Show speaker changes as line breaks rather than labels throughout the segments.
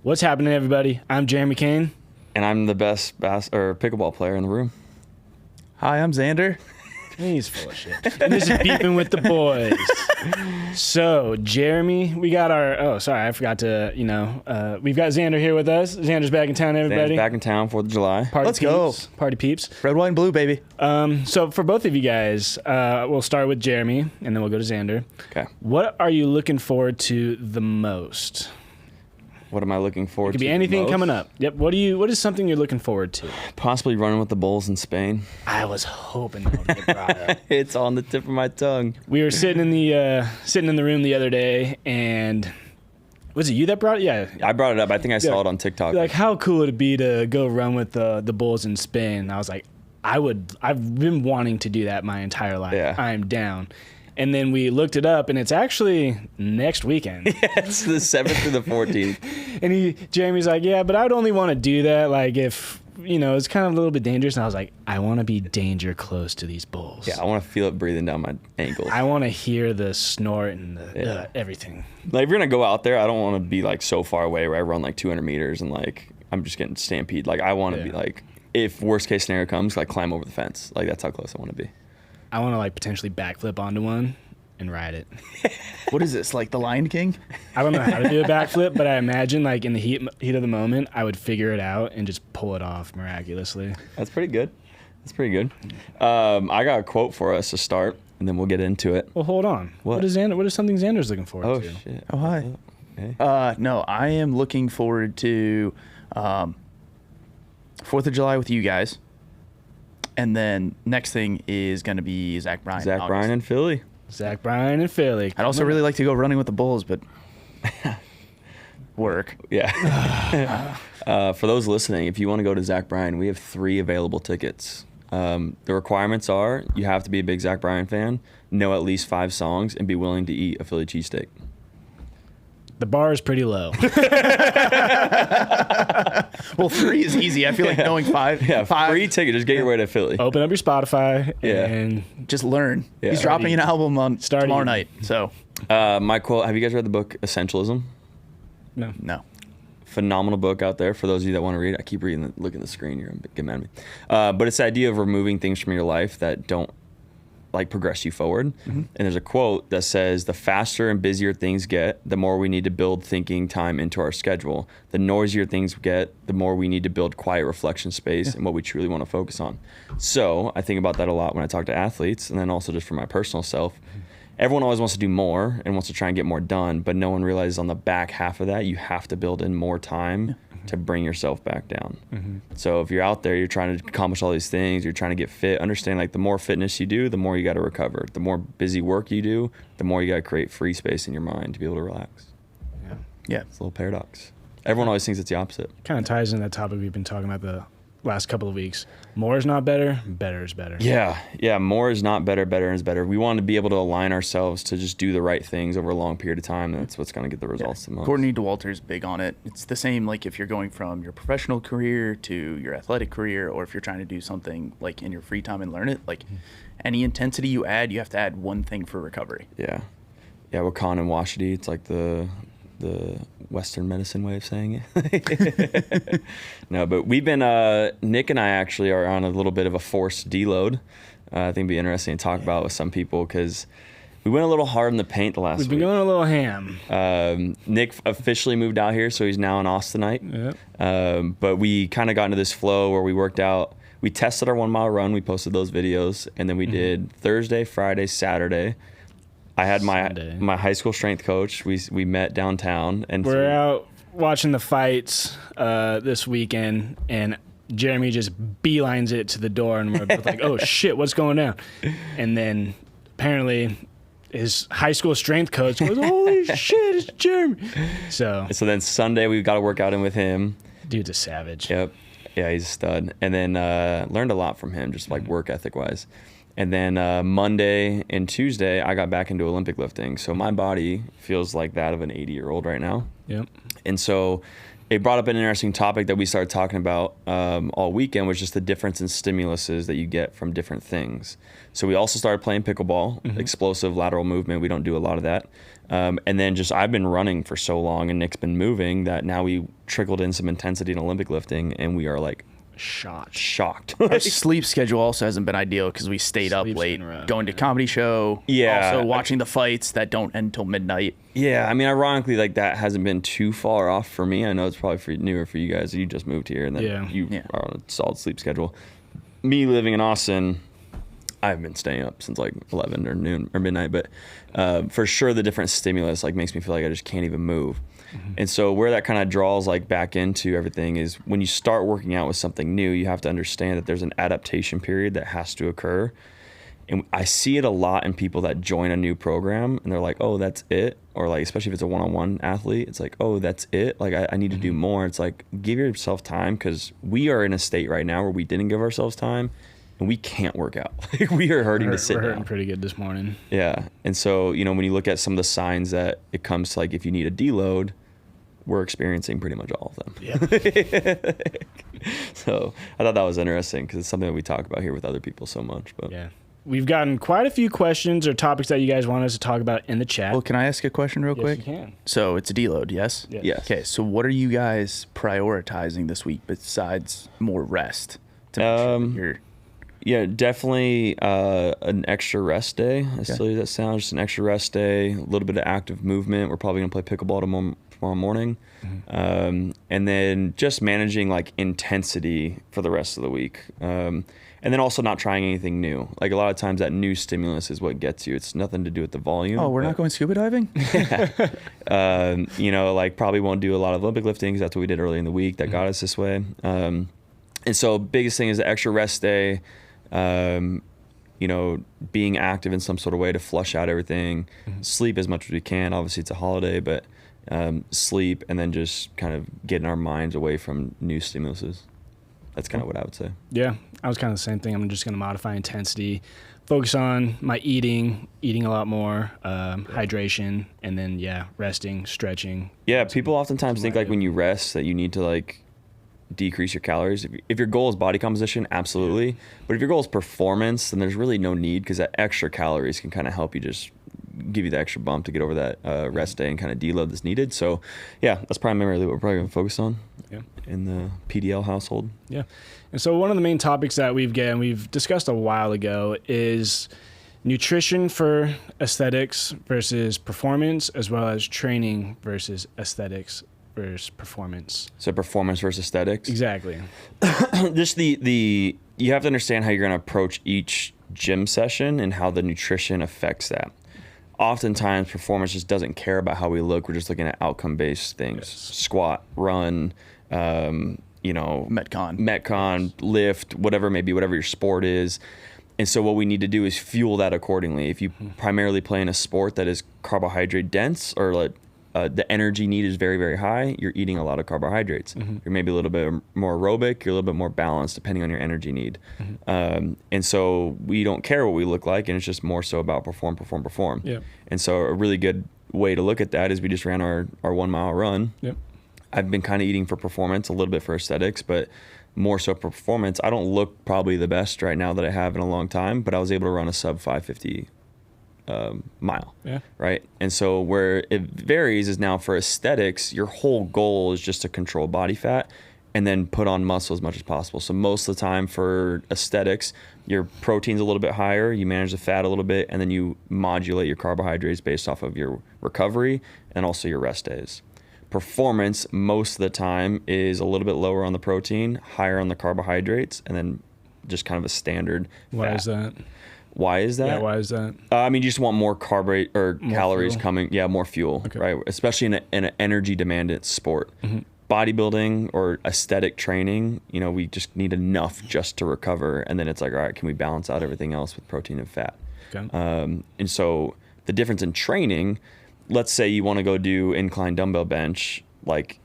What's happening, everybody? I'm Jeremy Kane.
And I'm the best pickleball player in the room.
Hi, I'm Xander.
He's full of shit. And this is Beefin with the boys. So, Jeremy, we got I forgot to, we've got Xander here with us. Xander's back in town, everybody.
Xander's back in town, 4th of July.
Let's
go.
Party peeps.
Red, white, and blue, baby.
So, for both of you guys, we'll start with Jeremy, and then we'll go to Xander.
Okay.
What are you looking forward to the most?
What am I looking forward to?
It could be anything coming up. Yep. What is something you're looking forward to?
Possibly running with the Bulls in Spain.
I was hoping that would get brought up.
It's on the tip of my tongue.
We were sitting in the room the other day, and was it you that brought it? Yeah.
I brought it up. I think I saw it on TikTok.
Like, how cool would it be to go run with the Bulls in Spain? I was like, I've been wanting to do that my entire life.
Yeah.
I'm down. And then we looked it up, and it's actually next weekend.
Yeah, it's the 7th through the 14th.
And Jeremy's like, yeah, but I would only want to do that, like, if, it's kind of a little bit dangerous. And I was like, I want to be danger close to these bulls.
Yeah, I want to feel it breathing down my ankles.
I want to hear the snort and everything.
Like, if you're going to go out there, I don't want to be, like, so far away where I run, like, 200 meters and, like, I'm just getting stampede. Like, I want to be, like, if worst case scenario comes, like, climb over the fence. Like, that's how close I want to be.
I want to, like, potentially backflip onto one and ride it.
What is this, like the Lion King? I
don't know how to do a backflip, but I imagine, like, in the heat of the moment, I would figure it out and just pull it off miraculously.
That's pretty good. I got a quote for us to start, and then we'll get into it.
Well, hold on. What is something Xander's looking forward to?
Oh, shit.
Oh, hi.
Okay.
No, I am looking forward to 4th of July with you guys. And then next thing is going to be Zach Bryan.
Zach Bryan in Philly.
Zach Bryan and Philly.
I'd also really like to go running with the Bulls, but work.
Yeah. For those listening, if you want to go to Zach Bryan, we have 3 available tickets. The requirements are you have to be a big Zach Bryan fan, know at least 5 songs, and be willing to eat a Philly cheesesteak.
The bar is pretty low.
Well, 3 is easy. I feel like knowing 5.
Yeah,
5.
Free ticket. Just get your way to Philly.
Open up your Spotify and
just learn.
Yeah.
He's dropping an album on tomorrow night. So,
my quote, have you guys read the book Essentialism?
No.
Phenomenal book out there for those of you that want to read. I keep looking at the screen. You're going to get mad at me. But it's the idea of removing things from your life that don't progress you forward. Mm-hmm. And there's a quote that says, the faster and busier things get, the more we need to build thinking time into our schedule. The noisier things get, the more we need to build quiet reflection space and what we truly want to focus on. So I think about that a lot when I talk to athletes, and then also just for my personal self. Mm-hmm. Everyone always wants to do more and wants to try and get more done, but no one realizes on the back half of that, you have to build in more time to bring yourself back down. Mm-hmm. So if you're out there, you're trying to accomplish all these things, you're trying to get fit, understand the more fitness you do, the more you got to recover. The more busy work you do, the more you got to create free space in your mind to be able to relax.
Yeah.
It's a little paradox. Everyone always thinks it's the opposite.
Kind of ties into that topic we've been talking about the last couple of weeks. More is not better, better is better.
Yeah, more is not better, better is better. We want to be able to align ourselves to just do the right things over a long period of time. That's what's going to get the results the most.
Courtney DeWalter's big on it. It's the same like if you're going from your professional career to your athletic career, or if you're trying to do something like in your free time and learn it, like any intensity you add, you have to add one thing for recovery.
Yeah, Wakan and Washidi, it's like the Western medicine way of saying it. No, but we've been, Nick and I actually are on a little bit of a forced deload. I think it'd be interesting to talk about with some people because we went a little hard in the paint the last week.
We've been going a little ham.
Nick officially moved out here, so he's now in Austinite.
Yep.
But we kind of got into this flow where we worked out. We tested our 1 mile run. We posted those videos, and then we did Thursday, Friday, Saturday. I had my high school strength coach. We met downtown, and
we're out watching the fights this weekend, and Jeremy just beelines it to the door, and we're both like, "Oh shit, what's going down?" And then apparently his high school strength coach goes, "Holy shit, it's Jeremy!" So
then Sunday we got to work out in with him.
Dude's a savage.
Yep, yeah, he's a stud. And then learned a lot from him, just like work ethic wise. And then Monday and Tuesday, I got back into Olympic lifting. So my body feels like that of an 80-year-old right now.
Yep.
And so it brought up an interesting topic that we started talking about all weekend, was just the difference in stimuluses that you get from different things. So we also started playing pickleball, explosive lateral movement. We don't do a lot of that. And then just I've been running for so long and Nick's been moving that now we trickled in some intensity in Olympic lifting and we are like shocked.
Our sleep schedule also hasn't been ideal because we stayed up
Sleep's
late
been rough,
going to comedy show.
Yeah.
Also watching the fights that don't end until midnight.
Yeah, I mean, ironically, like that hasn't been too far off for me. I know it's probably newer for you guys. You just moved here and then you are on a solid sleep schedule. Me living in Austin, I've been staying up since like 11 or noon or midnight, but for sure the different stimulus like makes me feel like I just can't even move. And so where that kind of draws like back into everything is when you start working out with something new, you have to understand that there's an adaptation period that has to occur. And I see it a lot in people that join a new program and they're like, oh, that's it. Or like, especially if it's a one-on-one athlete, it's like, oh, that's it. Like I need to do more. It's like, give yourself time because we are in a state right now where we didn't give ourselves time and we can't work out. Like we are hurting to sit
We're
down.
hurting pretty good this morning.
Yeah. And so, you know, when you look at some of the signs that it comes to like, if you need a deload, we're experiencing pretty much all of them.
Yeah.
So I thought that was interesting because it's something that we talk about here with other people so much. But
Yeah. We've gotten quite a few questions or topics that you guys want us to talk about in the chat.
Well, can I ask a question real
Yes,
quick?
you can.
So it's a deload, yes?
Yes.
Yes.
Okay, so what are you guys prioritizing this week besides more rest? To make sure that you're
yeah, definitely an extra rest day. As silly as that sounds, just an extra rest day, a little bit of active movement. We're probably going to play pickleball tomorrow morning. And then just managing like intensity for the rest of the week. And then also not trying anything new. Like a lot of times that new stimulus is what gets you. It's nothing to do with the volume.
Oh, we're not going scuba diving?
You know, like probably won't do a lot of Olympic lifting because that's what we did early in the week that got us this way. And so biggest thing is the extra rest day, you know, being active in some sort of way to flush out everything, sleep as much as we can. Obviously it's a holiday, but sleep and then just kind of getting our minds away from new stimuluses. That's kind of what I would say.
Yeah, I was kind of the same thing. I'm just going to modify intensity, focus on my eating a lot more, hydration, and then, resting, stretching.
Yeah, people oftentimes think like when you rest that you need to like decrease your calories. If your goal is body composition, absolutely. But if your goal is performance, then there's really no need because that extra calories can kind of help you just give you the extra bump to get over that rest day and kind of deload that's needed. So, yeah, that's primarily what we're probably going to focus on in the PDL household.
Yeah. And so one of the main topics that we've discussed a while ago is nutrition for aesthetics versus performance, as well as training versus aesthetics versus performance.
So performance versus aesthetics.
Exactly.
Just the you have to understand how you're going to approach each gym session and how the nutrition affects that. Oftentimes performance just doesn't care about how we look. We're just looking at outcome-based things.
Yes.
Squat, run, you know, Metcon, lift, whatever it may be, whatever your sport is. And so what we need to do is fuel that accordingly. If you primarily play in a sport that is carbohydrate dense or like the energy need is very, very high, you're eating a lot of carbohydrates. You're maybe a little bit more aerobic, you're a little bit more balanced depending on your energy need. And so we don't care what we look like, and it's just more so about perform.
Yep.
And so a really good way to look at that is we just ran our 1 mile run.
Yep.
I've been kind of eating for performance, a little bit for aesthetics, but more so performance. I don't look probably the best right now that I have in a long time, but I was able to run a sub 550 mile.
Yeah.
Right. And so where it varies is now for aesthetics, your whole goal is just to control body fat and then put on muscle as much as possible. So most of the time for aesthetics, your protein's a little bit higher, you manage the fat a little bit, and then you modulate your carbohydrates based off of your recovery and also your rest days. Performance most of the time is a little bit lower on the protein, higher on the carbohydrates, and then just kind of a standard
Why
fat.
is that?
Why is that?
Yeah, why is that?
I mean, you just want more carbohydrate or
More
calories
fuel.
coming. Yeah, more fuel,
Okay.
right? Especially in an energy demanded sport. Bodybuilding or aesthetic training, you know, we just need enough just to recover. And then it's like, all right, can we balance out everything else with protein and fat?
Okay.
And so the difference in training, let's say you want to go do incline dumbbell bench, like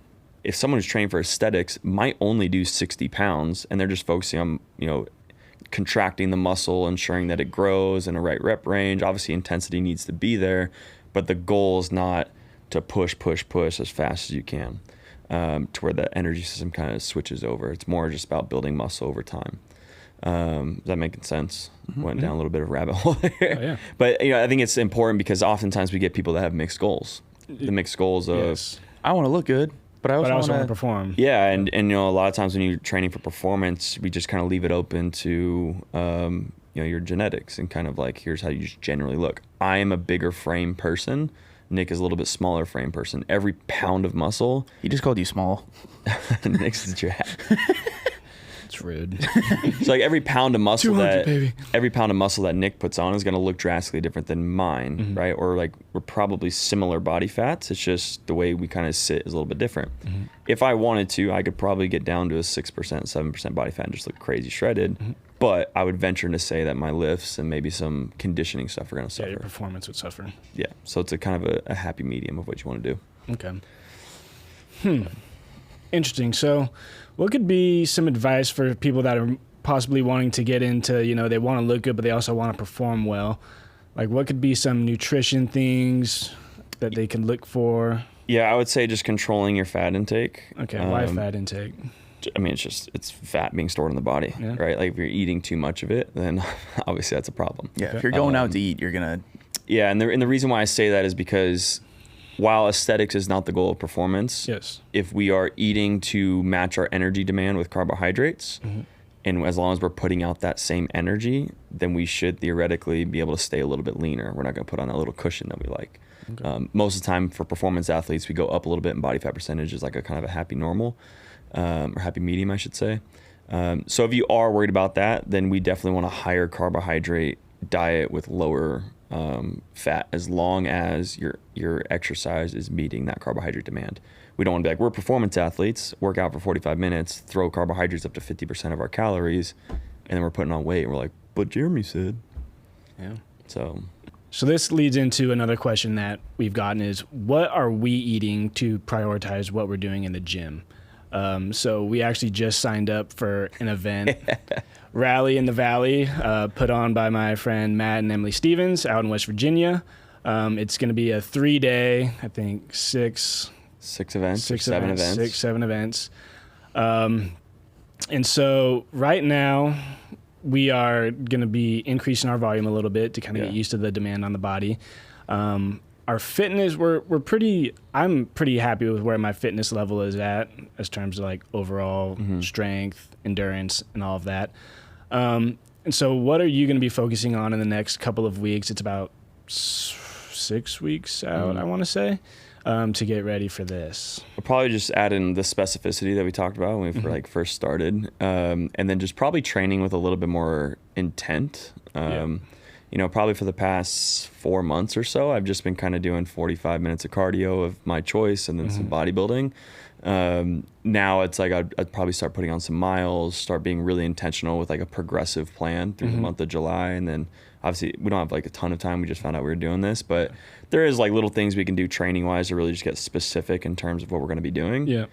if someone who's trained for aesthetics might only do 60 pounds and they're just focusing on, you know, contracting the muscle, ensuring that it grows in a right rep range. Obviously intensity needs to be there, but the goal is not to push as fast as you can, to where the energy system kind of switches over. It's more just about building muscle over time. Is that making sense? Went down a little bit of rabbit hole there.
Oh, yeah.
But I think it's important because oftentimes we get people that have mixed goals. The mixed goals of
Yes.
I want to look good, but I also,
want to
want to
perform.
yeah, and a lot of times when you're training for performance, we just kind of leave it open to your genetics and kind of like, here's how you just generally look. I am a bigger frame person. Nick is a little bit smaller frame person. Every pound of muscle.
He just called you small.
Nick's the jack.
It's rude.
So like every pound of muscle
200, baby.
every pound of muscle that Nick puts on is going to look drastically different than mine, right? Or like we're probably similar body fats. It's just the way we kind of sit is a little bit different. If I wanted to, I could probably get down to a 6%, 7% body fat and just look crazy shredded. But I would venture to say that my lifts and maybe some conditioning stuff are going to
Yeah,
suffer.
your performance would suffer.
Yeah. So it's a kind of a happy medium of what you want to do.
Okay. Interesting. So what could be some advice for people that are possibly wanting to get into, they want to look good, but they also want to perform well? Like what could be some nutrition things that they can look for?
Yeah, I would say just controlling your fat intake.
Okay. Why fat intake?
I mean, it's fat being stored in the body, right? Like if you're eating too much of it, then obviously that's a problem.
Yeah,
Okay.
if you're going out to eat, you're going to...
Yeah, and the reason why I say that is because while aesthetics is not the goal of performance,
Yes.
if we are eating to match our energy demand with carbohydrates, and as long as we're putting out that same energy, then we should theoretically be able to stay a little bit leaner. We're not going to put on that little cushion that we like. Okay. Most of the time for performance athletes, we go up a little bit in body fat percentage is like a kind of a happy normal, or happy medium, I should say. So if you are worried about that, then we definitely want a higher carbohydrate diet with lower fat, as long as your exercise is meeting that carbohydrate demand. We don't want to be like, we're performance athletes, work out for 45 minutes, throw carbohydrates up to 50% of our calories, and then we're putting on weight. And we're like, but Jeremy said.
Yeah.
So
this leads into another question that we've gotten is, what are we eating to prioritize what we're doing in the gym? So we actually just signed up for an event, Rally in the Valley, put on by my friend Matt and Emily Stevens out in West Virginia. It's going to be a 3-day, I think seven events. And so right now we are going to be increasing our volume a little bit to kind of get used to the demand on the body. Our fitness, I'm pretty happy with where my fitness level is at as terms of like overall strength, endurance, and all of that. And so what are you going to be focusing on in the next couple of weeks? It's about 6 weeks out, I want to say, to get ready for this.
We'll probably just add in the specificity that we talked about when we first started, and then just probably training with a little bit more intent. Probably for the past 4 months or so, I've just been kind of doing 45 minutes of cardio of my choice and then some bodybuilding. Now it's like I'd probably start putting on some miles, start being really intentional with like a progressive plan through the month of July. And then obviously we don't have like a ton of time. We just found out we were doing this, but there is like little things we can do training wise to really just get specific in terms of what we're going to be doing.
Yeah.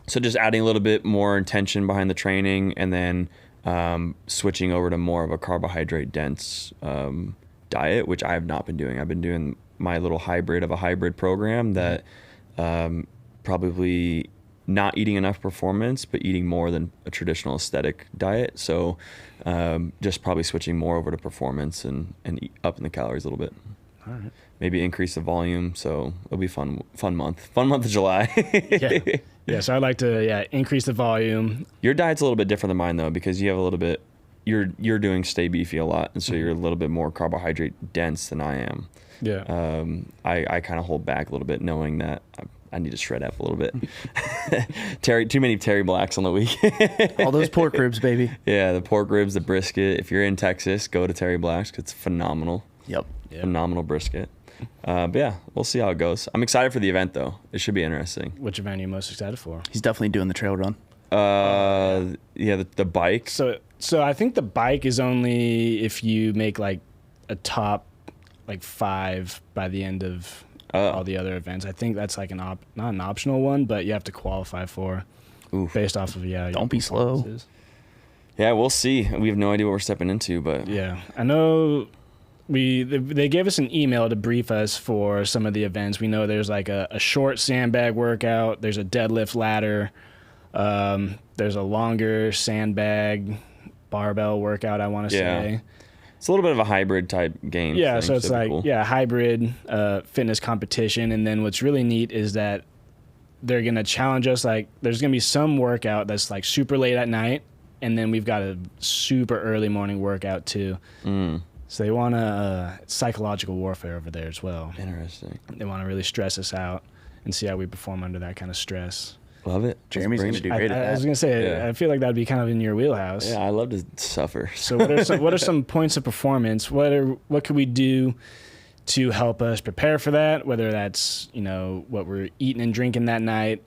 So just adding a little bit more intention behind the training, and then switching over to more of a carbohydrate dense diet, which I have not been doing. I've been doing my little hybrid of a hybrid program that probably not eating enough performance, but eating more than a traditional aesthetic diet. So just probably switching more over to performance and up in the calories a little bit.
All right.
Maybe increase the volume. So it'll be fun month of July.
Yeah. So I'd like to, increase the volume.
Your diet's a little bit different than mine though, because you have a little bit, you're doing Stay Beefy a lot. And so you're a little bit more carbohydrate dense than I am.
Yeah.
I kind of hold back a little bit, knowing that I need to shred up a little bit. Too many Terry Blacks on the week.
All those pork ribs, baby.
Yeah, the pork ribs, the brisket. If you're in Texas, go to Terry Blacks. It's phenomenal.
Yep.
Phenomenal brisket. But yeah, we'll see how it goes. I'm excited for the event though. It should be interesting.
Which event are you most excited for?
He's definitely doing the trail run.
The bike.
So I think the bike is only if you make like a top like 5 by the end of all the other events. I think that's like not an optional one, but you have to qualify for.
Oof.
Based off of
Don't be slow.
Yeah, we'll see. We have no idea what we're stepping into, but
yeah, I know. They gave us an email to brief us for some of the events. We know there's like a short sandbag workout. There's a deadlift ladder. There's a longer sandbag barbell workout, I want to say.
It's a little bit of a hybrid type game.
Yeah, so it's like, hybrid fitness competition. And then what's really neat is that they're going to challenge us. Like, there's going to be some workout that's like super late at night, and then we've got a super early morning workout too. So they want psychological warfare over there as well.
Interesting.
They want to really stress us out and see how we perform under that kind of stress.
Love it.
Jeremy's going to do great at that.
I was going to say, I feel like that'd be kind of in your wheelhouse.
Yeah, I love to suffer.
So what are some points of performance? What could we do to help us prepare for that? Whether that's, what we're eating and drinking that night,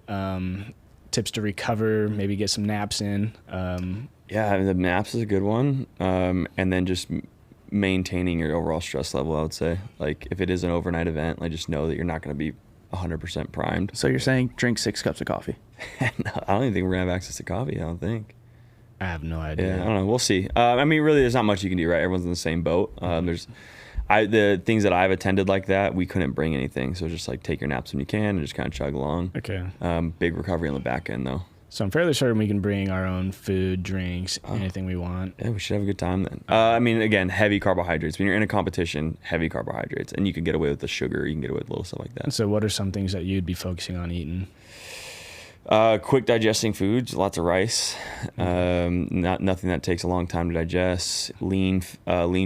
tips to recover, maybe get some naps in.
The naps is a good one. And then just maintaining your overall stress level, I would say. Like, if it is an overnight event, like, just know that you're not going to be 100% primed.
So you're saying drink 6 cups of coffee?
No, I don't even think we're going to have access to coffee, I don't think.
I have no idea.
Yeah, I don't know. We'll see. Really, there's not much you can do, right? Everyone's in the same boat. The things that I've attended like that, we couldn't bring anything. So just like take your naps when you can and just kind of chug along.
Okay.
Big recovery on the back end, though.
So I'm fairly certain we can bring our own food, drinks, anything we want.
Yeah, we should have a good time then. Again, heavy carbohydrates. When you're in a competition, heavy carbohydrates. And you can get away with the sugar. You can get away with little stuff like that.
So what are some things that you'd be focusing on eating?
Quick digesting foods, lots of rice. Nothing that takes a long time to digest. Lean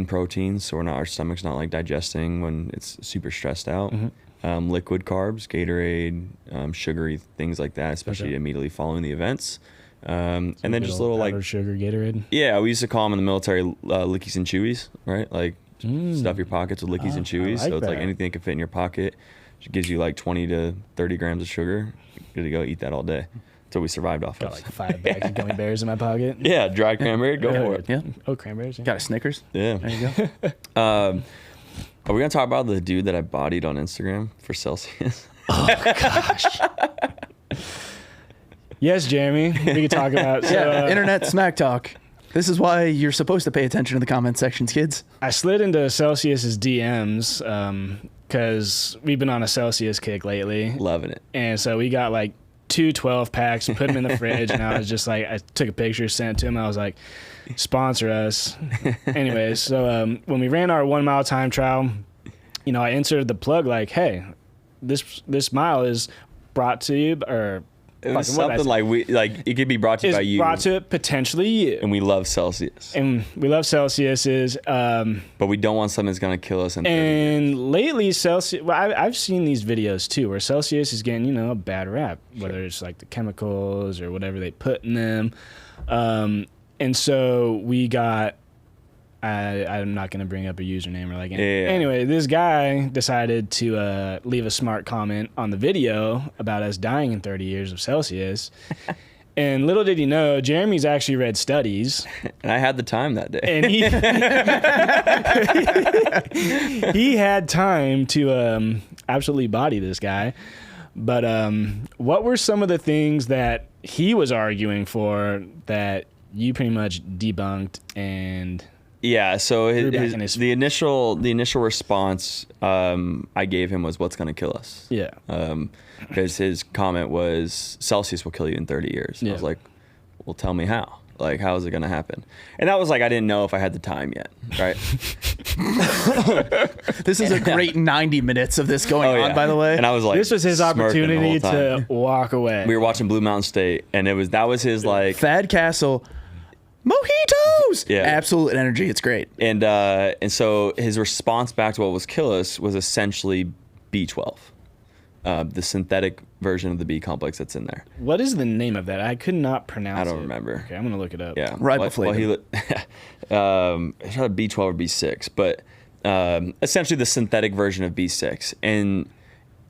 proteins, so our stomach's not like digesting when it's super stressed out. Liquid carbs, Gatorade, sugary things like that, especially immediately following the events. And then just little like
sugar Gatorade.
Yeah, we used to call them in the military lickies and chewies, right? Like stuff your pockets with lickies and chewies. So it's like anything that can fit in your pocket. It gives you like 20 to 30 grams of sugar. Good to go. Eat that all day. That's what we survived off of.
Got like 5 bags of gummy bears in my pocket.
Yeah, dried cranberry. Go for it.
Yeah.
Oh, cranberries. Yeah.
Got a Snickers?
Yeah.
There you go.
Are we going to talk about the dude that I bodied on Instagram for Celsius?
Oh, gosh. Yes, Jeremy. We could talk about
internet smack talk. This is why you're supposed to pay attention to the comment sections, kids.
I slid into Celsius's DMs because we've been on a Celsius kick lately.
Loving it.
And so we got like 2 12-packs, put them in the fridge, and I was just like, I took a picture, sent it to him. I was like, sponsor us. Anyways, so when we ran our 1 mile time trial, I inserted the plug like, hey, this mile is brought to you, or
it was something it could be brought to you by you.
Brought to potentially you.
And we love Celsius.
And we love Celsius's.
But we don't want something that's going to kill us in 30
And
years.
lately, Celsius, I've seen these videos too where Celsius is getting, a bad rap, whether it's like the chemicals or whatever they put in them. And so we got, I'm not going to bring up a username or like anything. Anyway, this guy decided to leave a smart comment on the video about us dying in 30 years of Celsius. And little did he know, Jeremy's actually read studies.
And I had the time that day.
And he had time to absolutely body this guy. But what were some of the things that he was arguing for that you pretty much debunked and...
Yeah, so the initial response I gave him was, "What's going to kill us?"
Yeah.
Because his comment was, "Celsius will kill you in 30 years." Yeah. I was like, "Well, tell me how. Like, how is it going to happen?" And that was like, I didn't know if I had the time yet, right?
This is a great 90 minutes of this going on, by the way.
And I was like,
this was his opportunity to walk away.
We were watching Blue Mountain State, and that was his like
Thad Castle. Mojitos!
Yeah.
Absolute energy. It's great.
And so his response back to what was kill us was essentially B12, the synthetic version of the B complex that's in there.
What is the name of that? I could not pronounce it.
I don't remember.
Okay, I'm going to look it up.
Yeah.
Riboflavin.
It's not B12 or B6, but essentially the synthetic version of B6. And,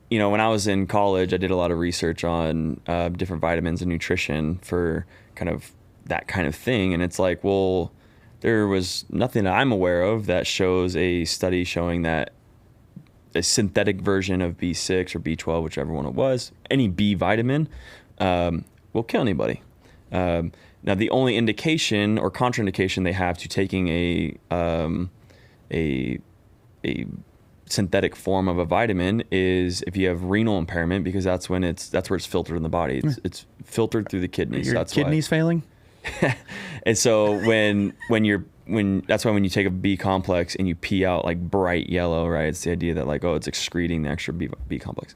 when I was in college, I did a lot of research on different vitamins and nutrition for kind of that kind of thing. And it's like, well, there was nothing that I'm aware of that shows a study showing that a synthetic version of B6 or B12, whichever one it was, any B vitamin, will kill anybody. Now, the only indication or contraindication they have to taking a synthetic form of a vitamin is if you have renal impairment, because that's where it's filtered in the body. It's filtered through the kidneys.
Your kidneys failing?
And so when that's why when you take a B complex and you pee out like bright yellow, right? It's the idea that like, oh, it's excreting the extra B complex.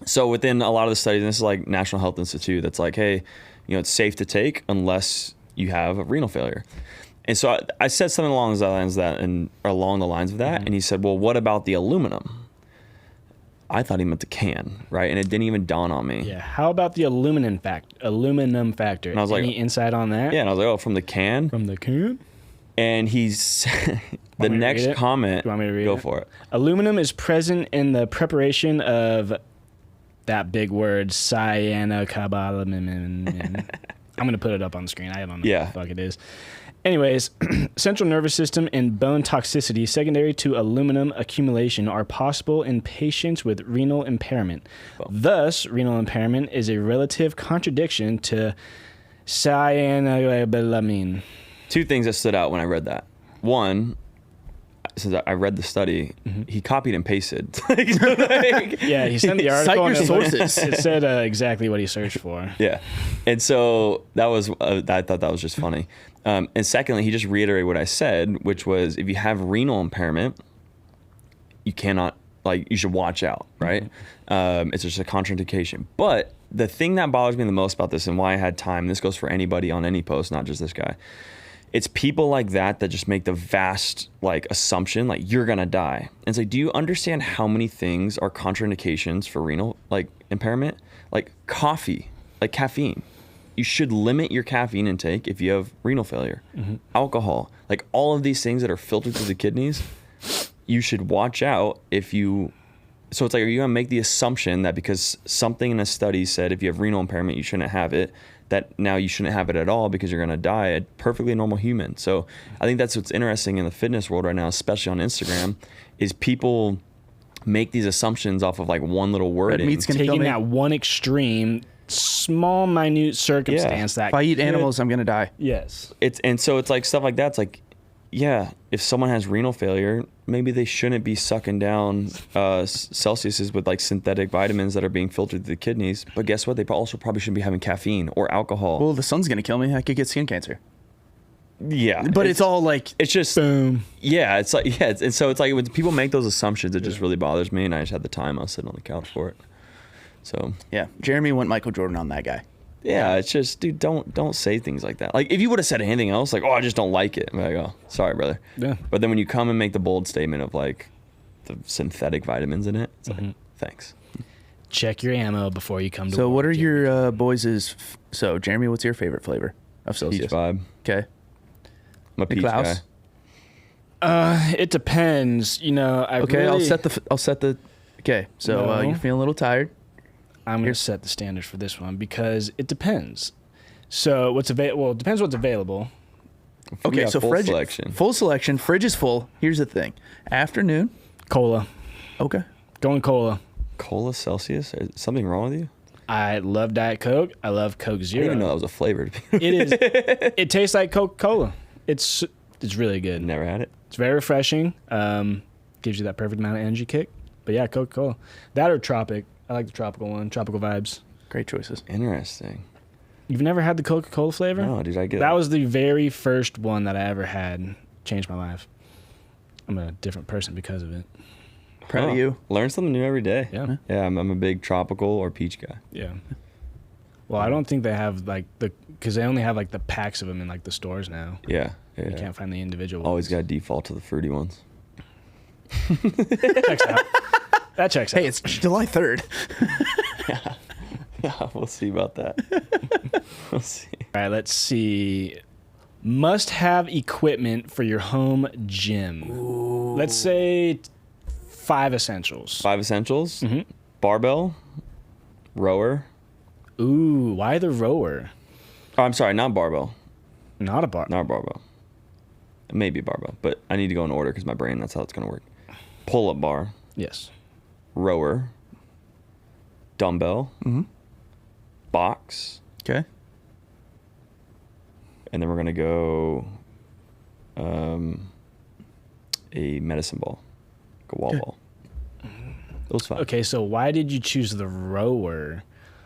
So within a lot of the studies, and this is like National Health Institute, that's like, hey, it's safe to take unless you have a renal failure. And so I said something along the lines of that, and he said, well, what about the aluminum? I thought he meant the can, right? And it didn't even dawn on me.
Yeah. How about the aluminum factor? And
I was like,
any insight on that?
Yeah, and I was like, oh, from the can?
From the can?
And he's the next comment.
Do you want me to read it?
Go for it.
Aluminum is present in the preparation of that big word, cyanocobalamin. I'm going to put it up on the screen. I don't know what the fuck it is. Anyways, central nervous system and bone toxicity secondary to aluminum accumulation are possible in patients with renal impairment. Thus, renal impairment is a relative contradiction to cyanocobalamin.
Two things that stood out when I read that. One, since I read the study, he copied and pasted.
Yeah, he sent the article.
Cite your sources.
It said exactly what he searched for.
Yeah, and so that was I thought that was just funny. And secondly, he just reiterated what I said, which was if you have renal impairment, you cannot you should watch out, right? It's just a contraindication. But the thing that bothers me the most about this and why I had time, this goes for anybody on any post, not just this guy. It's people like that just make the vast assumption you're gonna die. And it's do you understand how many things are contraindications for renal impairment? Like coffee, caffeine. You should limit your caffeine intake if you have renal failure. Alcohol, all of these things that are filtered through the kidneys, you should watch out if you. So it's are you gonna make the assumption that because something in a study said if you have renal impairment you shouldn't have it, that now you shouldn't have it at all because you're going to die, a perfectly normal human. So I think that's what's interesting in the fitness world right now, especially on Instagram, is people make these assumptions off of one little wording.
Taking that one extreme, small, minute circumstance that
if I eat animals, I'm going to die.
Yes.
And so it's stuff like that. It's yeah, if someone has renal failure, maybe they shouldn't be sucking down Celsiuses with synthetic vitamins that are being filtered through the kidneys. But guess what? They also probably shouldn't be having caffeine or alcohol.
Well, the sun's going to kill me. I could get skin cancer.
Yeah.
But it's all
it's just,
boom.
Yeah. It's and so it's when people make those assumptions, it just really bothers me. And I just had the time. I was sitting on the couch for it. So.
Yeah. Jeremy went Michael Jordan on that guy.
Yeah, it's just, dude, don't say things like that. If you would have said anything else, oh, I just don't like it. I'm oh, sorry, brother.
Yeah.
But then when you come and make the bold statement of the synthetic vitamins in it, it's thanks.
Check your ammo before you come to
So
work,
what are
Jeremy.
your boys' so Jeremy, what's your favorite flavor of Celsius?
Peach vibe.
Okay.
I'm a peach
Klaus?
guy.
It depends.
Okay, I'll set the okay. So
No.
you're feeling a little tired.
I'm going to set the standards for this one because it depends. So what's available? Well, it depends what's available.
Okay, so
full selection.
Full selection. Fridge is full. Here's the thing. Afternoon.
Cola.
Okay.
Going cola.
Cola Celsius? Is something wrong with you?
I love Diet Coke. I love Coke
I
Zero.
didn't even know that was a flavor.
It is. It tastes like Coca-Cola. It's really good.
Never had it.
It's very refreshing. Gives you that perfect amount of energy kick. But yeah, Coca-Cola. That or Tropic. I like the tropical one. Tropical vibes.
Great choices.
Interesting.
You've never had the Coca-Cola flavor?
No, dude, I get
That
it.
was the very first one that I ever had. Changed my life. I'm a different person because of it.
Proud of you.
Learn something new every day.
Yeah.
Yeah, I'm a big tropical or peach guy.
Yeah. Well, I don't think they have because they only have the packs of them in the stores now.
Yeah.
You can't find the individual.
Always
ones.
got to default to the fruity ones.
Checks out. That checks out.
Hey, it's July 3rd.
Yeah, we'll see about that. We'll see.
All right, let's see. Must have equipment for your home gym. Ooh. Let's say 5 essentials.
5 essentials.
Mm-hmm.
Barbell, rower.
Ooh, why the rower?
Oh, I'm sorry, not barbell.
Not a bar.
Not barbell. Maybe barbell, but I need to go in order because my brain, that's how it's going to work. Pull-up bar,
Yes.
rower, dumbbell, box,
Okay.
and then we're going to go a medicine ball, like a wall ball. Those 5.
Okay, so why did you choose the rower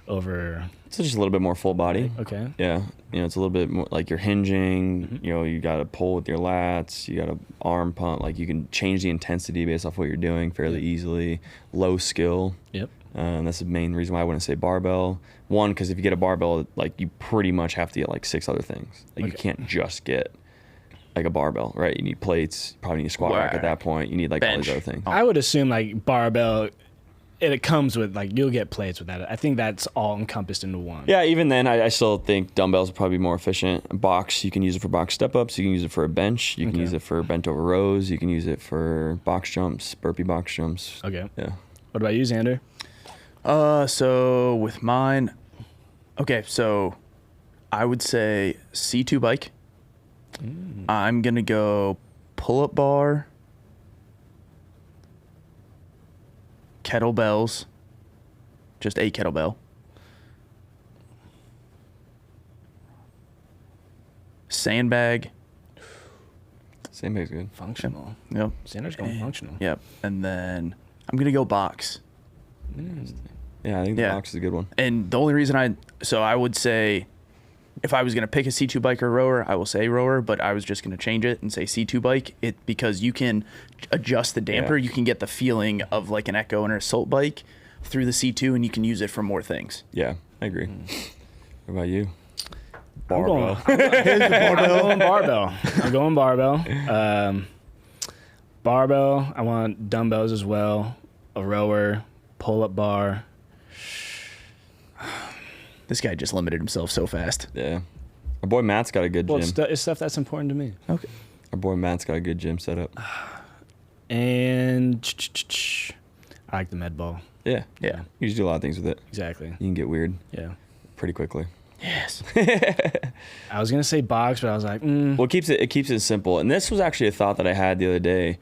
over.
It's just a little bit more full body.
Okay.
Yeah. It's a little bit more like you're hinging, you got to pull with your lats, you got to arm pump. Like you can change the intensity based off what you're doing fairly easily. Low skill.
Yep.
And that's the main reason why I wouldn't say barbell. One, because if you get a barbell, like you pretty much have to get like 6 other things. Like you can't just get like a barbell, right? You need plates, you probably need a squat rack at that point. You need like all these other things.
I would assume like barbell, it comes with like you'll get plates with that. I think that's all encompassed into one.
Yeah, even then, I still think dumbbells are probably more efficient. Box, you can use it for box step ups. You can use it for a bench. You can use it for bent over rows. You can use it for box jumps, burpee box jumps.
Okay.
Yeah.
What about you, Xander?
So with mine, okay, so I would say C2 bike. I'm gonna go pull-up bar, kettlebells, just a kettlebell, sandbag.
Sandbag's good.
Functional.
Yep.
Xander's going functional.
Yep. And then I'm gonna go box.
Yeah, I think the box is a good one.
And the only reason I would say, if I was going to pick a C2 bike or rower, I will say rower, but I was just going to change it and say C2 bike because you can adjust the damper. You can get the feeling of like an Echo and an Assault bike through the C2, and you can use it for more things.
Yeah, I agree. What about you?
I'm going barbell. I'm going barbell. Barbell. I want dumbbells as well. A rower, pull-up bar.
This guy just limited himself so fast.
Yeah. Our boy Matt's got a good gym.
It's stuff that's important to me.
Okay.
Our boy Matt's got a good gym set up.
And I like the med ball.
Yeah.
Yeah.
You just do a lot of things with it.
Exactly.
You can get weird
Yeah.
pretty quickly.
Yes.
I was gonna say box, but I was like,
Well, it keeps it simple. And this was actually a thought that I had the other day.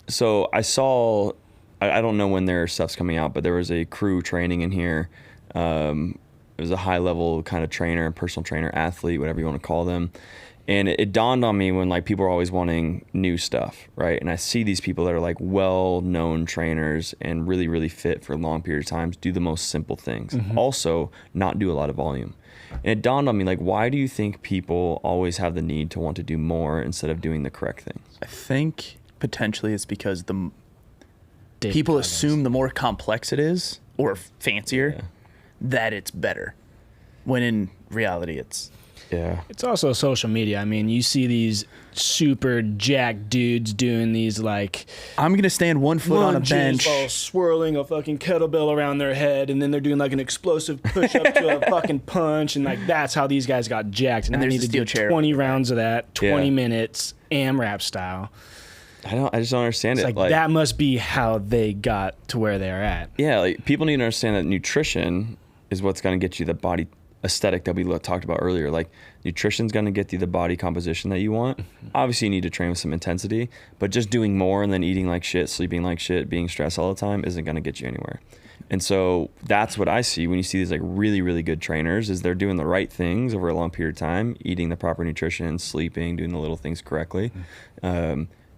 So I saw, I don't know when their stuff's coming out, but there was a crew training in here. It was a high level kind of trainer, personal trainer, athlete, whatever you want to call them. And it dawned on me when like people are always wanting new stuff, right? And I see these people that are like well-known trainers and really, really fit for a long period of times, do the most simple things. Also, not do a lot of volume. And it dawned on me, like, why do you think people always have the need to want to do more instead of doing the correct things?
I think potentially it's because people assume the more complex it is or fancier, that it's better. When in reality, it's...
Yeah.
It's also social media. I mean, you see these super jacked dudes doing these like
I'm gonna stand 1 foot on a bench,
while swirling a fucking kettlebell around their head, and then they're doing like an explosive push up to a fucking punch, and like that's how these guys got jacked. And I
there's
need
a
to do
steel chair
20 rounds of that, 20
Yeah.
minutes, AMRAP style.
I just don't understand
It's
it.
like that must be how they got to where they're at.
Yeah, like people need to understand that nutrition is what's going to get you the body aesthetic that we talked about earlier. Like nutrition's going to get you the body composition that you want. Obviously you need to train with some intensity, but just doing more and then eating like shit, sleeping like shit, being stressed all the time isn't going to get you anywhere. And so that's what I see when you see these like really, really good trainers is they're doing the right things over a long period of time, eating the proper nutrition, sleeping, doing the little things correctly.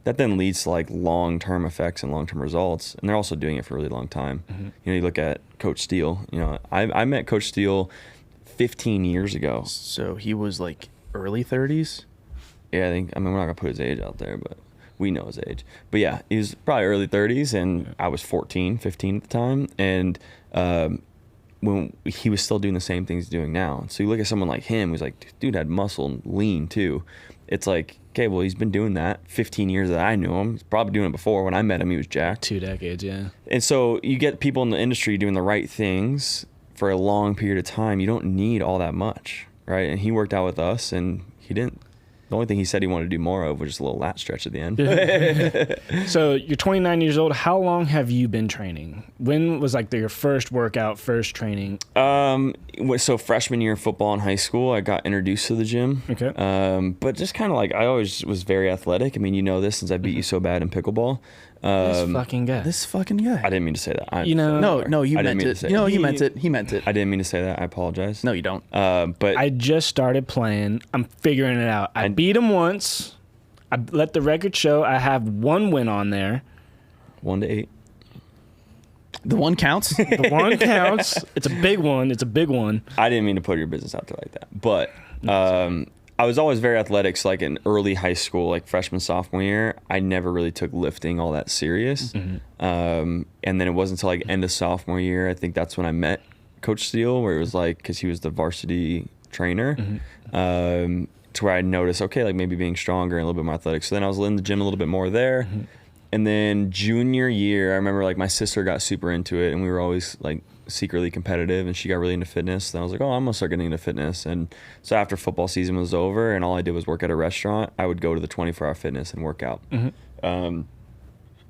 That then leads to like long-term effects and long-term results. And they're also doing it for a really long time. You know, you look at Coach Steele, you know, I met Coach Steele 15 years ago.
So he was like early 30s.
Yeah, I mean, we're not gonna put his age out there, but we know his age. But yeah, he was probably early 30s, and I was 14, 15 at the time. And when he was still doing the same things he's doing now. So you look at someone like him, who's like, dude had muscle and lean too. It's like, okay, well, he's been doing that 15 years that I knew him. He's probably doing it before. When I met him, he was jacked.
2 decades, yeah.
And so you get people in the industry doing the right things for a long period of time. You don't need all that much, right? And he worked out with us, and he didn't. The only thing he said he wanted to do more of was just a little lat stretch at the end.
So you're 29 years old. How long have you been training? When was like your first workout, first training?
So freshman year of football in high school, I got introduced to the gym.
Okay.
But just kind of like, I always was very athletic. I mean, you know this since I beat you so bad in pickleball.
This fucking guy.
This fucking guy.
I didn't mean to say that.
No, you
I didn't
meant
mean to
it.
say
You know,
that.
you meant it. He meant it.
I didn't mean to say that. I apologize.
No, you don't.
But
I just started playing. I'm figuring it out. I beat him once. I let the record show I have 1 win on there.
1 to 8.
The one counts.
The one counts. It's a big one. It's a big one.
I didn't mean to put your business out there like that, but I was always very athletic. So like in early high school, like freshman, sophomore year, I never really took lifting all that serious. And then it wasn't until like end of sophomore year, I think that's when I met Coach Steele, where it was like, because he was the varsity trainer, to where I noticed, okay, like maybe being stronger and a little bit more athletic. So then I was in the gym a little bit more there. And then junior year, I remember like my sister got super into it, and we were always like secretly competitive, and she got really into fitness. And I was like, oh, I'm gonna start getting into fitness. And so after football season was over and all I did was work at a restaurant, I would go to the 24-hour fitness and work out.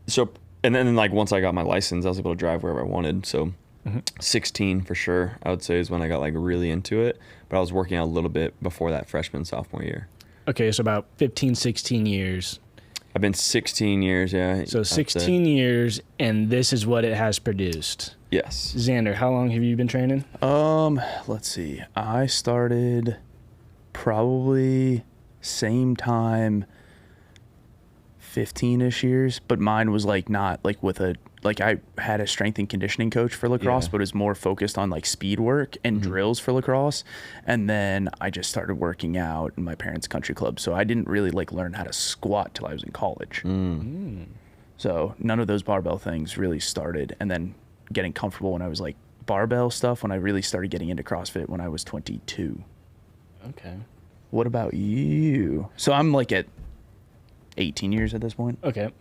So, and then like once I got my license, I was able to drive wherever I wanted. So 16 for sure, I would say, is when I got like really into it. But I was working out a little bit before that freshman, sophomore year. Okay,
so about 15, 16 years.
I've been 16 years, yeah.
So 16 years, and this is what it has produced.
Yes.
Xander, how long have you been training?
Let's see. I started probably same time, 15-ish years, but mine was like not like with a, like I had a strength and conditioning coach for lacrosse, but it was more focused on like speed work and drills for lacrosse. And then I just started working out in my parents' country club. So I didn't really like learn how to squat till I was in college. So none of those barbell things really started. And then getting comfortable when I was like barbell stuff, when I really started getting into CrossFit when I was 22.
Okay.
What about you? So I'm like at 18 years at this point.
Okay.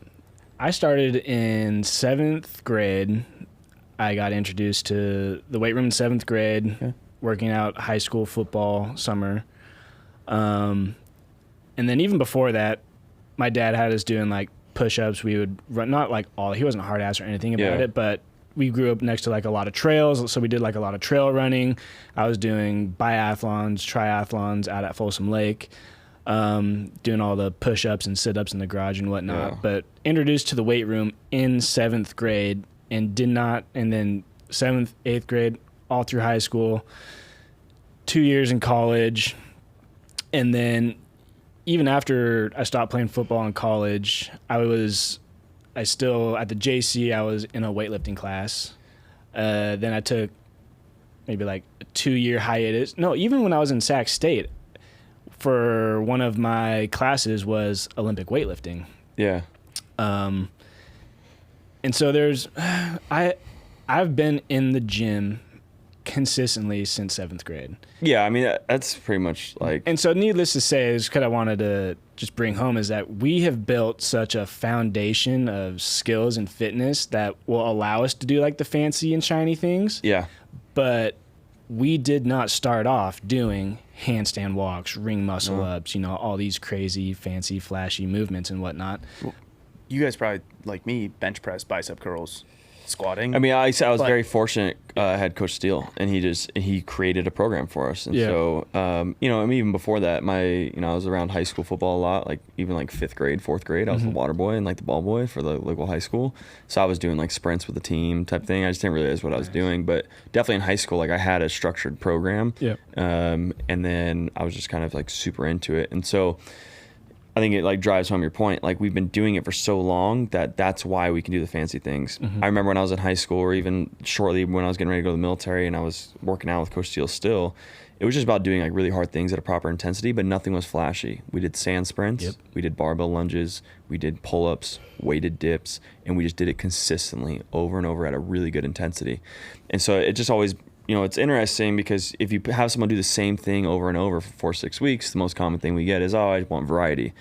I started in 7th grade. I got introduced to the weight room in 7th grade, working out high school football summer. And then even before that, my dad had us doing like push-ups. We would run, not like all, he wasn't a hard ass or anything about it, but we grew up next to like a lot of trails. So we did like a lot of trail running. I was doing biathlons, triathlons out at Folsom Lake. Doing all the push-ups and sit-ups in the garage and whatnot, but introduced to the weight room in 7th grade and then 7th, 8th grade, all through high school, 2 years in college. And then even after I stopped playing football in college, I still, at the JC, I was in a weightlifting class. Then I took maybe like a 2-year hiatus. No, even when I was in Sac State, for one of my classes was Olympic weightlifting.
Yeah.
And so I've been in the gym consistently since 7th grade.
Yeah, I mean, that's pretty much like...
And so needless to say, is what I wanted to just bring home is that we have built such a foundation of skills and fitness that will allow us to do like the fancy and shiny things.
Yeah.
But we did not start off doing handstand walks, ring muscle ups, all these crazy, fancy, flashy movements and whatnot.
Well, you guys probably, like me, bench press, bicep curls, squatting.
I mean, I was very fortunate. I had Coach Steele, and he created a program for us. And so, I mean, even before that, I was around high school football a lot, like even like 5th grade, 4th grade, I was the water boy and like the ball boy for the local high school. So I was doing like sprints with the team type thing. I just didn't realize what I was doing, but definitely in high school, like I had a structured program. And then I was just kind of like super into it. And so I think it like drives home your point. Like we've been doing it for so long that's why we can do the fancy things. I remember when I was in high school, or even shortly when I was getting ready to go to the military and I was working out with Coach Steele still, it was just about doing like really hard things at a proper intensity, but nothing was flashy. We did sand sprints, we did barbell lunges, we did pull-ups, weighted dips, and we just did it consistently over and over at a really good intensity. And so it just always, it's interesting because if you have someone do the same thing over and over for 4 or 6 weeks, the most common thing we get is, I want variety.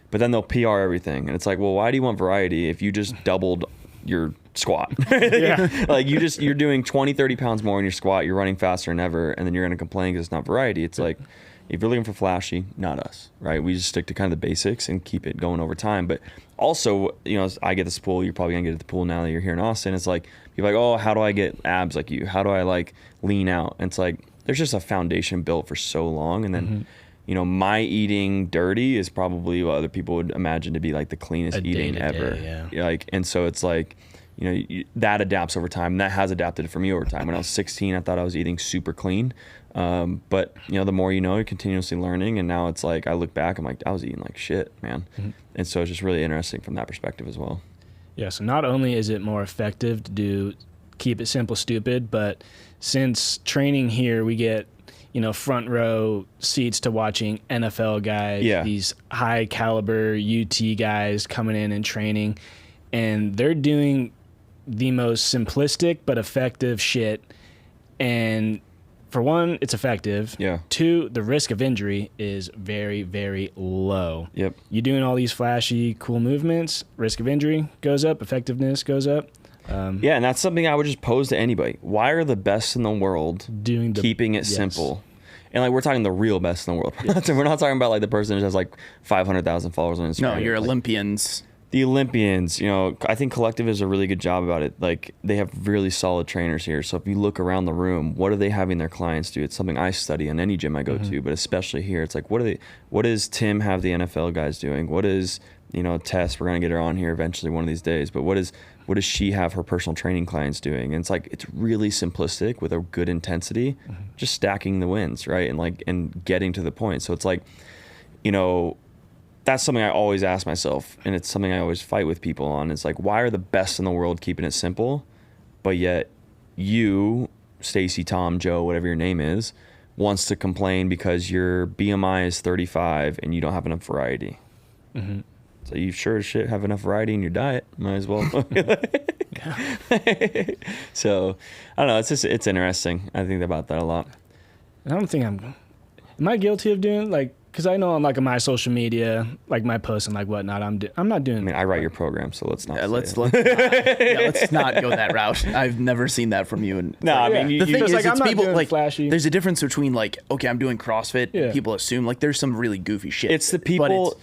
But then they'll PR everything. And it's like, well, why do you want variety if you just doubled your squat? Like you're doing 20, 30 pounds more in your squat, you're running faster than ever, and then you're going to complain because it's not variety. It's like, if you're looking for flashy, not us, right? We just stick to kind of the basics and keep it going over time. But also, I get this pool, you're probably going to get at the pool now that you're here in Austin. It's like, you're like, oh, how do I get abs like you? How do I like lean out? And it's like, there's just a foundation built for so long. And then, my eating dirty is probably what other people would imagine to be like the cleanest eating ever. Like, and so it's like, that adapts over time. And that has adapted for me over time. When I was 16, I thought I was eating super clean. But the more you're continuously learning, and now it's like I look back, I'm like, I was eating like shit, man. And so it's just really interesting from that perspective as well.
Yeah, so not only is it more effective to do keep it simple, stupid. But since training here, we get, front row seats to watching NFL guys, these high caliber UT guys coming in and training, and they're doing the most simplistic but effective shit. And for one, it's effective.
Yeah.
Two, the risk of injury is very, very low.
Yep.
You're doing all these flashy, cool movements, risk of injury goes up, effectiveness goes up.
Yeah, and that's something I would just pose to anybody. Why are the best in the world keeping it simple? And like, we're talking the real best in the world. Yes. We're not talking about like the person who has like 500,000 followers on Instagram.
No, you're Olympians.
The Olympians, I think Collective does a really good job about it. Like, they have really solid trainers here. So if you look around the room, what are they having their clients do? It's something I study in any gym I go to, but especially here, it's like, what does Tim have the NFL guys doing? What is, Tess, we're going to get her on here eventually one of these days, but what does she have her personal training clients doing? And it's like, it's really simplistic with a good intensity, just stacking the wins, right? And getting to the point. So it's like, that's something I always ask myself, and it's something I always fight with people on. It's like, why are the best in the world keeping it simple, but yet you, Stacy, Tom, Joe, whatever your name is, wants to complain because your BMI is 35 and you don't have enough variety? Mm-hmm. So you sure as shit have enough variety in your diet. Might as well. So I don't know. It's interesting. I think about that a lot.
I don't think am I guilty of doing because I know on like my social media, like my posts and like whatnot, I'm not doing.
I mean, I write your program, so let's not.
Let's not go that route. I've never seen that from you. And
no, I mean,
the thing is,
like,
it's
I'm
people
not doing flashy.
There's a difference between like, okay, I'm doing CrossFit.
Yeah.
People assume like there's some really goofy shit.
It's the people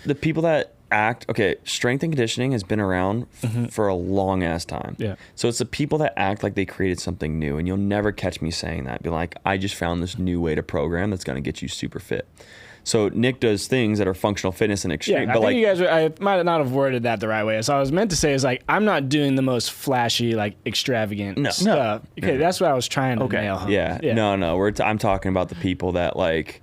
that act. Okay, strength and conditioning has been around for a long ass time.
Yeah.
So it's the people that act like they created something new, and you'll never catch me saying that. Be like, I just found this new way to program that's going to get you super fit. So Nick does things that are functional fitness and extreme.
Yeah,
but
I think you guys I might not have worded that the right way. So I was meant to say is like, I'm not doing the most flashy, like extravagant stuff. Okay, that's what I was trying to nail home.
Yeah. No. I'm talking about the people that like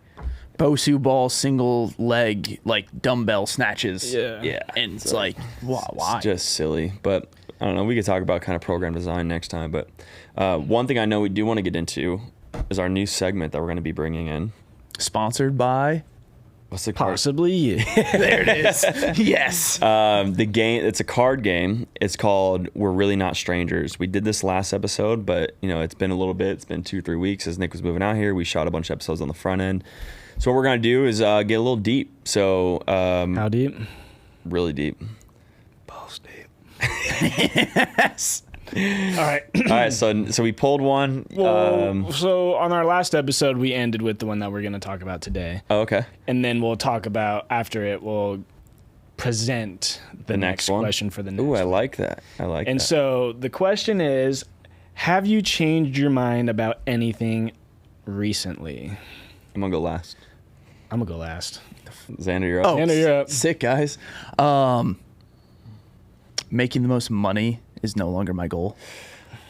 Bosu ball single leg like dumbbell snatches.
Yeah.
And it's like, why?
It's just silly. But I don't know. We could talk about kind of program design next time. But one thing I know we do want to get into is our new segment that we're going to be bringing in.
Sponsored by.
What's the card?
Possibly you.
There it is. Yes.
The game, it's a card game. It's called We're Really Not Strangers. We did this last episode, but it's been a little bit. It's been 2-3 weeks as Nick was moving out here. We shot a bunch of episodes on the front end. So what we're going to do is get a little deep. So
how deep?
Really deep.
Balls deep. Yes. All right.
So we pulled one.
Well, so on our last episode, we ended with the one that we're going to talk about today.
Oh, okay.
And then we'll talk about, after it, we'll present the next question for the next
one. Ooh, I
one.
like that.
And so the question is, have you changed your mind about anything recently?
I'm going to go last.
I'm going to go last.
Xander, you're up.
Oh,
Xander, you're up.
Sick, guys. Making the most money is no longer my goal.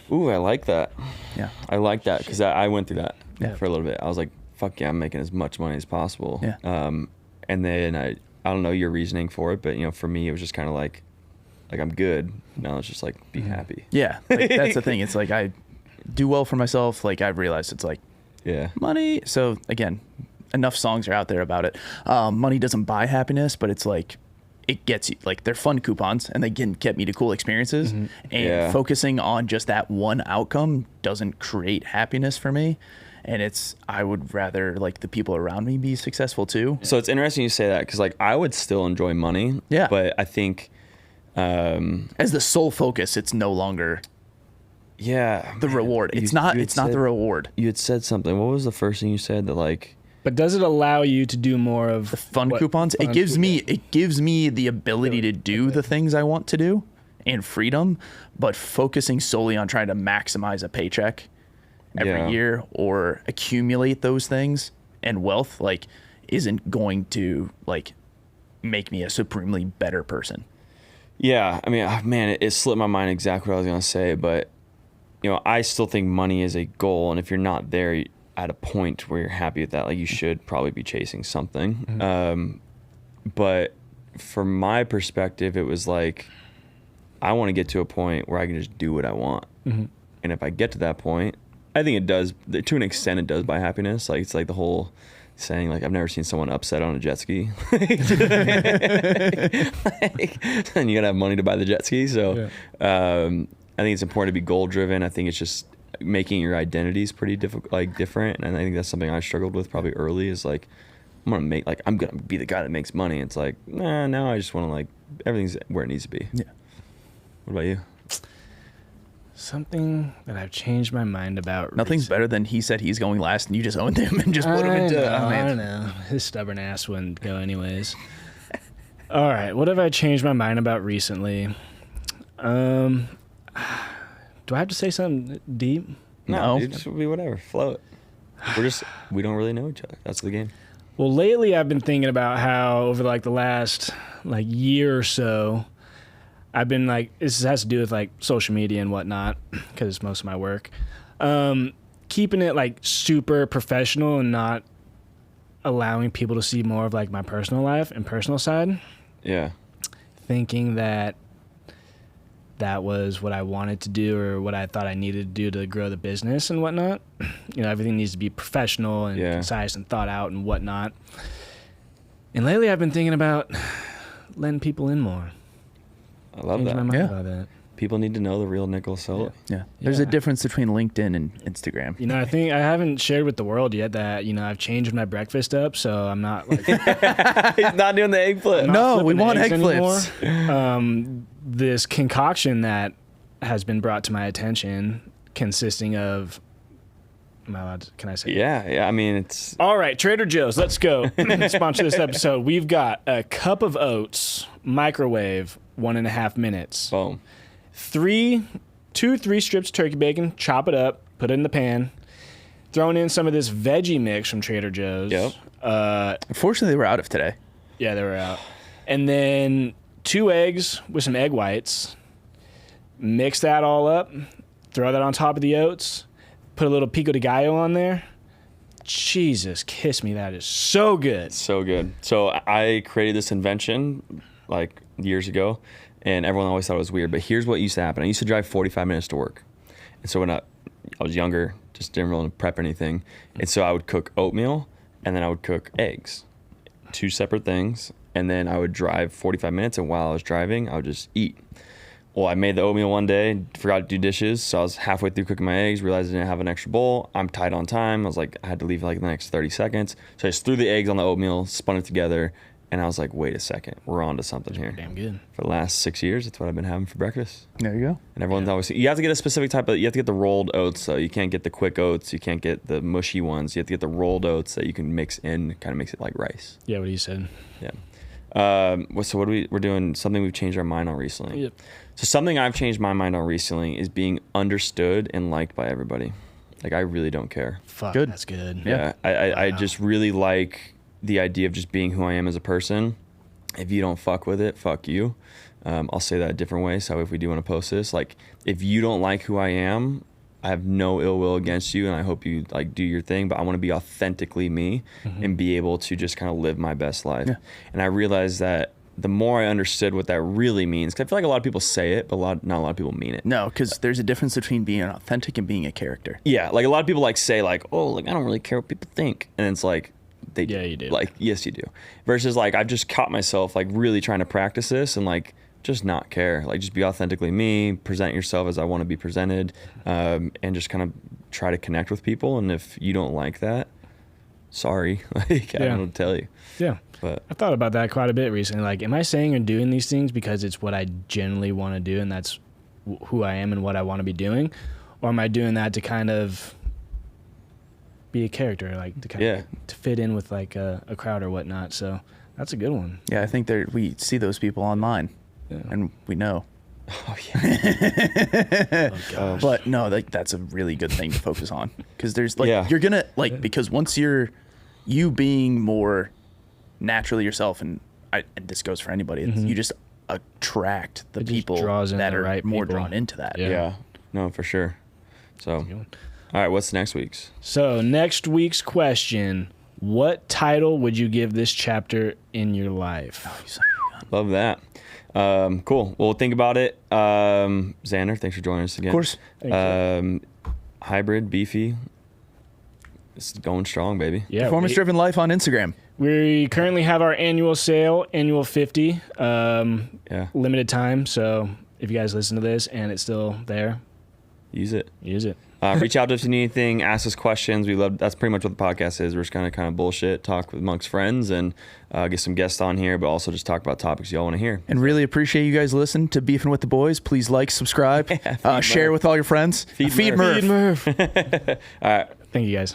Ooh, I like that.
Yeah.
I like that because I went through that
Yeah.
for a little bit. I was like, fuck yeah, I'm making as much money as possible.
Yeah.
And then I don't know your reasoning for it, but for me, it was just kind of like I'm good. Now it's just like, be happy.
Yeah. Like, that's the thing. It's like I do well for myself. Like I've realized it's like money. So again, enough songs are out there about it. Money doesn't buy happiness, but it's like, it gets you, like, they're fun coupons and they can get me to cool experiences. And focusing on just that one outcome doesn't create happiness for me. And I would rather like the people around me be successful too.
So it's interesting you say that because like I would still enjoy money.
Yeah.
But I think
as the sole focus, it's no longer the reward. It's not the reward.
You had said something. What was the first thing you said that like?
But does it allow you to do more of
the fun coupons? It gives me the ability to do the things I want to do and freedom, but focusing solely on trying to maximize a paycheck every year or accumulate those things and wealth like isn't going to like make me a supremely better person.
Yeah, I mean, man, it slipped my mind exactly what I was going to say, but I still think money is a goal, and if you're not there at a point where you're happy with that, like you should probably be chasing something. But from my perspective, it was like, I want to get to a point where I can just do what I want. And if I get to that point, I think it does, to an extent, it does buy happiness. Like, it's like the whole saying, like, I've never seen someone upset on a jet ski. And you gotta have money to buy the jet ski. So I think it's important to be goal driven. I think it's just making your identities pretty difficult, like different. And I think that's something I struggled with probably early, is like, I'm gonna be the guy that makes money. It's like, nah, now I just want to, like, everything's where it needs to be.
Yeah.
What about you?
Something that I've changed my mind about.
Nothing's better than he said he's going last and you just owned him and just put him into.
I don't know. His stubborn ass wouldn't go anyways. All right. What have I changed my mind about recently? Do I have to say something deep?
No, dude, just be whatever. Float. We don't really know each other. That's the game.
Well, lately I've been thinking about how over like the last like year or so, I've been like, this has to do with like social media and whatnot, because it's most of my work. Keeping it like super professional and not allowing people to see more of like my personal life and personal side.
Yeah.
Thinking that was what I wanted to do, or what I thought I needed to do to grow the business and whatnot. You know, everything needs to be professional and concise and thought out and whatnot. And lately I've been thinking about letting people in more.
I love
Changed
that.
my mind about that.
People need to know the real Nicholas Solo.
Yeah. There's a difference between LinkedIn and Instagram.
You know, I think I haven't shared with the world yet that, you know, I've changed my breakfast up, so I'm not like...
He's not doing the egg flip.
No, we want egg
anymore.
flips.
This concoction that has been brought to my attention, consisting of... Am I allowed to, can I say?
Yeah. I mean, it's...
All right, Trader Joe's, let's go. Sponsor this episode. We've got a cup of oats, microwave, 1.5 minutes.
Boom.
3 strips turkey bacon, chop it up, put it in the pan. Throwing in some of this veggie mix from Trader Joe's.
Yep.
Unfortunately, they were out of today.
Yeah, they were out. And then 2 eggs with some egg whites. Mix that all up. Throw that on top of the oats. Put a little pico de gallo on there. Jesus, kiss me. That is so good.
So good. So I created this invention like years ago, and everyone always thought it was weird. But here's what used to happen. I used to drive 45 minutes to work. And so when I was younger, just didn't really prep anything. And so I would cook oatmeal, and then I would cook eggs. 2 separate things. And then I would drive 45 minutes, and while I was driving, I would just eat. Well, I made the oatmeal one day, forgot to do dishes, so I was halfway through cooking my eggs, realized I didn't have an extra bowl. I'm tight on time. I was like, I had to leave like the next 30 seconds. So I just threw the eggs on the oatmeal, spun it together, and I was like, wait a second, we're on to something here.
Damn good.
For the last 6 years, that's what I've been having for breakfast.
There you go.
And everyone's always, you have to get a specific type of, you have to get the rolled oats, so you can't get the quick oats, you can't get the mushy ones, you have to get the rolled oats that you can mix in, kind of makes it like rice.
Yeah, what you said.
Yeah. So we're doing something we've changed our mind on recently.
Yep.
So something I've changed my mind on recently is being understood and liked by everybody. Like, I really don't care.
Fuck,
Good.
that's good.
Yeah. I just really like the idea of just being who I am as a person. If you don't fuck with it, fuck you. I'll say that a different way. So if we do want to post this, like, if you don't like who I am, I have no ill will against you, and I hope you like do your thing, but I want to be authentically me and be able to just kind of live my best life. Yeah. And I realized that the more I understood what that really means, because I feel like a lot of people say it, but not a lot of people mean it.
No, because there's a difference between being authentic and being a character.
Yeah, like a lot of people like say like, oh, like I don't really care what people think, and it's like they do.
Yeah, you do.
Like, yes, you do. Versus like I've just caught myself like really trying to practice this and like just not care. Like, just be authentically me, present yourself as I want to be presented, and just kind of try to connect with people. And if you don't like that, sorry, like I don't know what to tell you.
Yeah.
But
I've thought about that quite a bit recently. Like, am I saying or doing these things because it's what I generally want to do and that's who I am and what I want to be doing? Or am I doing that to kind of be a character, like to kind of to fit in with like a crowd or whatnot? So that's a good one.
Yeah, I think we see those people online and we know.
Oh, yeah.
Oh,
but no, like that's a really good thing to focus on because there's like you're gonna like because once you being more naturally yourself, and this goes for anybody, you just attract the people that are more drawn into that.
Yeah, no, for sure. So, all right, what's next week's?
So next week's question: what title would you give this chapter in your life?
Love that. Cool. Well, think about it. Xander, thanks for joining us again.
Of course.
Hybrid, beefy. It's going strong, baby.
Yeah,
Performance Driven Life on Instagram.
we currently have our annual sale, annual 50, limited time. So if you guys listen to this and it's still there,
Use it.
use it.
Reach out to us if you need anything. Ask us questions. We love. That's pretty much what the podcast is. We're just kind of bullshit, talk amongst friends, and get some guests on here, but also just talk about topics y'all want to hear.
And really appreciate you guys listening to Beefin with the Boys. Please like, subscribe, share with all your friends.
Feed
Merv.
Merv.
All right.
Thank you guys.